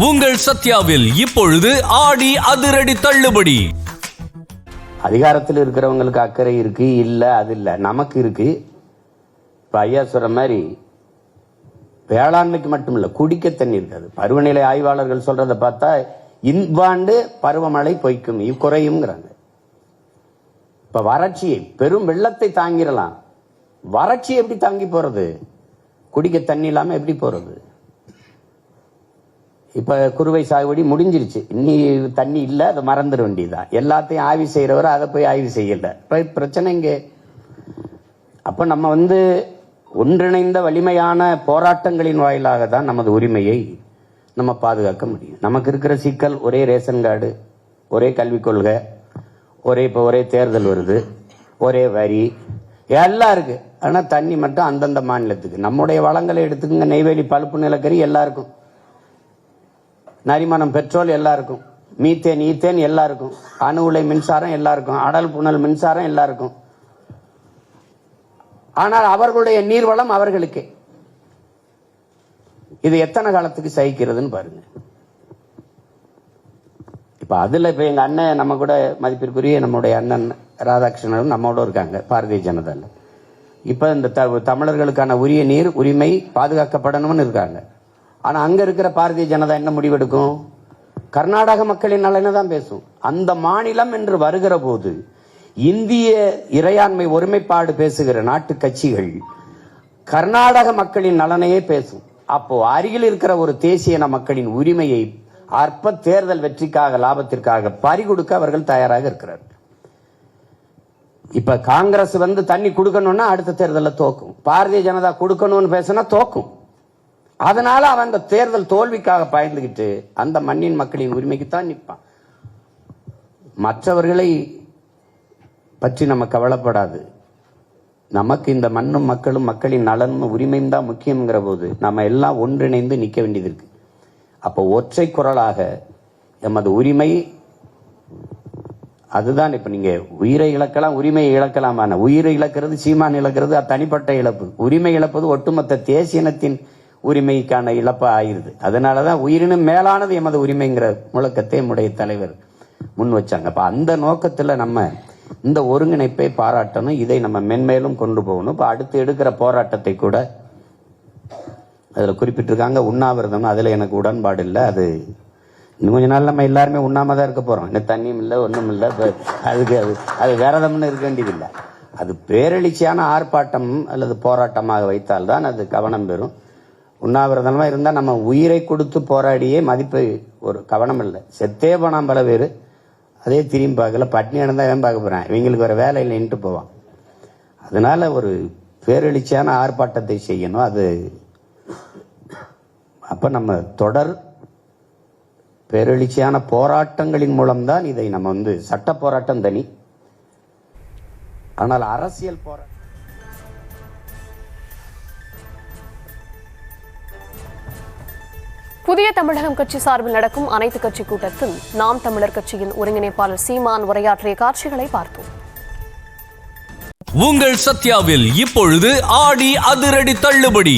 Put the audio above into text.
உங்கள் சத்யாவில் இப்பொழுது ஆடி அதிரடி தள்ளுபடி. அதிகாரத்தில் இருக்கிறவங்களுக்கு அக்கறை இருக்கு, இல்ல அது இல்ல, நமக்கு இருக்கு. இப்ப ஐயா சொல்ற மாதிரி வேளாண்மைக்கு மட்டும் இல்ல, குடிக்க தண்ணி இருக்காது. பருவநிலை ஆய்வாளர்கள் சொல்றதை பார்த்தா இவ்வாண்டு பருவமழை பொய்க்கும், குறையும்ங்கிறாங்க. இப்ப வறட்சியை, பெரும் வெள்ளத்தை தாங்கிடலாம், வறட்சி எப்படி தாங்கி போறது? குடிக்க தண்ணி இல்லாம எப்படி போறது? இப்ப குறுவை சாகுபடி முடிஞ்சிருச்சு, இன்னி தண்ணி இல்ல, அதை மறந்துட வேண்டியதுதான். எல்லாத்தையும் ஆய்வு செய்யறவர் அதை போய் ஆய்வு செய்யல. பிரச்சனை இங்கே. அப்ப நம்ம ஒன்றிணைந்த வலிமையான போராட்டங்களின் வாயிலாக தான் நமது உரிமையை நம்ம பாதுகாக்க முடியும். நமக்கு இருக்கிற சிக்கல் ஒரே ரேஷன் கார்டு, ஒரே கல்விக் கொள்கை, ஒரே தேர்தல் வருது, ஒரே வரி எல்லாம் இருக்கு. ஆனா தண்ணி மட்டும் அந்தந்த மாநிலத்துக்கு. நம்முடைய வளங்களை எடுத்துக்கங்க, நெய்வேலி பழுப்பு நிலக்கரி எல்லாருக்கும், நரிமணம் பெட்ரோல் எல்லாருக்கும், மீத்தேன் ஈத்தேன் எல்லாருக்கும், அணு உலை மின்சாரம் எல்லாருக்கும், அடல் புனல் மின்சாரம் எல்லாருக்கும். ஆனால் அவர்களுடைய நீர்வளம் அவர்களுக்கு. இது எத்தனை காலத்துக்கு சகிக்கிறதுன்னு பாருங்க. இப்ப அதுல இப்ப எங்க அண்ணன், நம்ம கூட மதிப்பிற்குரிய நம்முடைய அண்ணன் ராதாகிருஷ்ணன் நம்மோட இருக்காங்க பாரதிய ஜனதால. இப்ப இந்த தமிழர்களுக்கான உரிய நீர் உரிமை பாதுகாக்கப்படணும்னு இருக்காங்க. ஆனா அங்க இருக்கிற பாரதிய ஜனதா என்ன முடிவெடுக்கும்? கர்நாடக மக்களின் நலனை தான் பேசும். அந்த மாநிலம் என்று வருகிற போது இந்திய இறையாண்மை ஒருமைப்பாடு பேசுகிற நாட்டு கட்சிகள் கர்நாடக மக்களின் நலனையே பேசும். அப்போ அருகில் இருக்கிற ஒரு தேசிய மக்களின் உரிமையை அற்ப தேர்தல் வெற்றிக்காக, லாபத்திற்காக பறிகொடுக்க அவர்கள் தயாராக இருக்கிறார்கள். இப்ப காங்கிரஸ் தண்ணி கொடுக்கணும்னா அடுத்த தேர்தலில் தோக்கும், பாரதிய ஜனதா கொடுக்கணும்னு பேசினா தோக்கும். அதனால அவன் அந்த தேர்தல் தோல்விக்காக பயந்துகிட்டு அந்த மண்ணின் மக்களின் உரிமைக்கு தான் நிற்பான். மற்றவர்களை பற்றி நம்ம கவலைப்படாது. நமக்கு இந்த மண்ணும் மக்களும் மக்களின் நலனும் உரிமையும் தான் முக்கியங்கிற போது நம்ம எல்லாம் ஒன்றிணைந்து நிற்க வேண்டியது இருக்கு. அப்போ ஒற்றை குரலாக எமது உரிமை அதுதான். இப்ப நீங்க உயிரை இழக்கலாம், உரிமையை இழக்கலாம். உயிரை இழக்கிறது சீமான் இழக்கிறது அது தனிப்பட்ட இழப்பு. உரிமை இழப்பது ஒட்டுமொத்த தேசிய இனத்தின் உரிமைக்கான இழப்பா ஆயிருது. அதனாலதான் உயிரினும் மேலானது எமது உரிமைங்கிற முழக்கத்தை நம்முடைய தலைவர் முன் வச்சாங்க. அப்ப அந்த நோக்கத்துல நம்ம இந்த ஒருங்கிணைப்பை பாராட்டணும். இதை நம்ம மென்மேலும் கொண்டு போகணும். இப்ப அடுத்து எடுக்கிற போராட்டத்தை கூட அதுல குறிப்பிட்டிருக்காங்க, உண்ணாவிரதம். அதுல எனக்கு உடன்பாடு இல்லை. அது இன்னும் கொஞ்ச நாள் நம்ம எல்லாருமே உண்ணாம தான் இருக்க போறோம். இன்னும் தண்ணியும் இல்லை, ஒண்ணும் இல்லை. அதுக்கு அது விரதம்னு இருக்க வேண்டியதில்லை. அது பேரெழுச்சியான ஆர்ப்பாட்டம் அல்லது போராட்டமாக வைத்தால்தான் அது கவனம் பெறும். உண்ணாவிரதமா இருந்தா நம்ம உயிரை கொடுத்து போராடியே மதிப்பு ஒரு கவனம் இல்லை. செத்தே போனான் பல பேர், அதே திரும்பி பார்க்கல. பட்னி நடந்தா ஏன் பார்க்க போறேன், இவங்களுக்கு ஒரு வேலை இல்லைன்ட்டு போவான். அதனால ஒரு பேரெழுச்சியான ஆர்ப்பாட்டத்தை செய்யணும். அது அப்ப நம்ம தொடர் பேரெழுச்சியான போராட்டங்களின் மூலம்தான் இதை நம்ம சட்ட போராட்டம் தனி, ஆனால் அரசியல் போராட்டம். புதிய தமிழகம் கட்சி சார்பில் நடக்கும் அனைத்து கட்சி கூட்டத்தில் நாம் தமிழர் கட்சியின் ஒருங்கிணைப்பாளர் சீமான் உரையாற்றிய காட்சிகளை பார்த்தோம். உங்கள் சத்யாவில் இப்பொழுது ஆடி அதிரடி தள்ளுபடி.